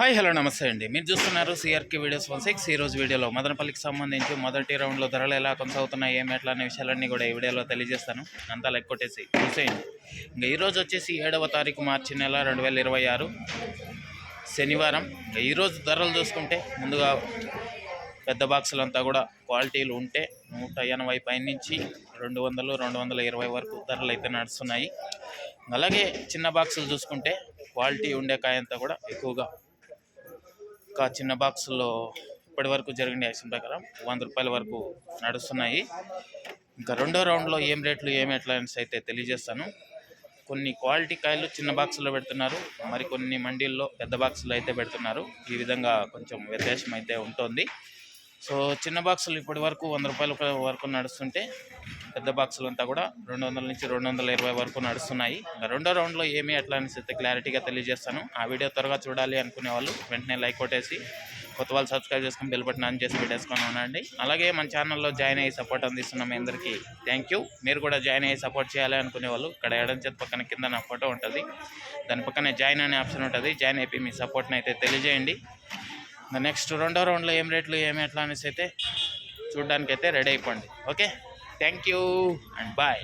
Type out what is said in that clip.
Hi hello నమస్తే అండి. మీరు చూస్తున్నారు సిఆర్కే వీడియోస్ 16. ఈరోజు వీడియోలో మదనపల్లికి సంబంధించి మొదటి రౌండ్లో ధరలు ఎలా కొనసాగుతున్నాయి, ఏమి ఎట్లా అనే విషయాలన్నీ కూడా ఈ వీడియోలో తెలియజేస్తాను. అంతా లెక్క కొట్టేసి చూసేయండి. ఇంకా ఈరోజు వచ్చేసి 7వ తారీఖు మార్చి నెల 2026 శనివారం. ఇంకా ఈరోజు ధరలు చూసుకుంటే ముందుగా పెద్ద బాక్సులంతా కూడా క్వాలిటీలు ఉంటే 180 పైనుంచి 200, 220 వరకు ధరలు అయితే నడుస్తున్నాయి. అలాగే చిన్న బాక్సులు చూసుకుంటే క్వాలిటీ ఉండే కాయంతా కూడా ఎక్కువగా చిన్న బాక్సుల్లో ఇప్పటి వరకు జరిగిన యాక్షన్ ప్రకారం 100 రూపాయల వరకు నడుస్తున్నాయి. ఇంకా రెండో రౌండ్లో ఏం రేట్లు ఏమి ఎట్లా అనేసి అయితే తెలియజేస్తాను. కొన్ని క్వాలిటీ కాయలు చిన్న బాక్సుల్లో పెడుతున్నారు, మరికొన్ని మండీల్లో పెద్ద బాక్సులు అయితే పెడుతున్నారు. ఈ విధంగా కొంచెం వ్యత్యాసం అయితే ఉంటుంది. సో చిన్న బాక్సులు ఇప్పటి వరకు 100 రూపాయల వరకు నడుస్తుంటే పెద్ద బాక్సులు అంతా కూడా 200 నుంచి 220 వరకు నడుస్తున్నాయి. రెండో రౌండ్లో ఏమి ఎట్లా అనేసి అయితే క్లారిటీగా తెలియజేస్తాను. ఆ వీడియో త్వరగా చూడాలి అనుకునే వాళ్ళు వెంటనే లైక్ కొట్టేసి, కొత్త వాళ్ళు సబ్స్క్రైబ్ చేసుకొని బెల్ బటన్ ఆన్ చేసి పెట్టేసుకొని ఉండండి. అలాగే మన ఛానల్లో జాయిన్ అయ్యి సపోర్ట్ అందిస్తున్న మీ అందరికీ థ్యాంక్ యూ. మీరు కూడా జాయిన్ అయ్యి సపోర్ట్ చేయాలి అనుకునే వాళ్ళు ఇక్కడ ఎడం చేతి పక్కన కింద నా ఫోటో ఉంటుంది, దాని పక్కనే జాయిన్ అనే ఆప్షన్ ఉంటుంది. జాయిన్ అయిపోయి మీ సపోర్ట్ని అయితే తెలియజేయండి. నెక్స్ట్ రెండో రౌండ్లో ఏం రేట్లు ఏమి ఎట్లా అనేసి అయితే చూడడానికైతే రెడీ అయిపోండి. Okay, thank you and bye.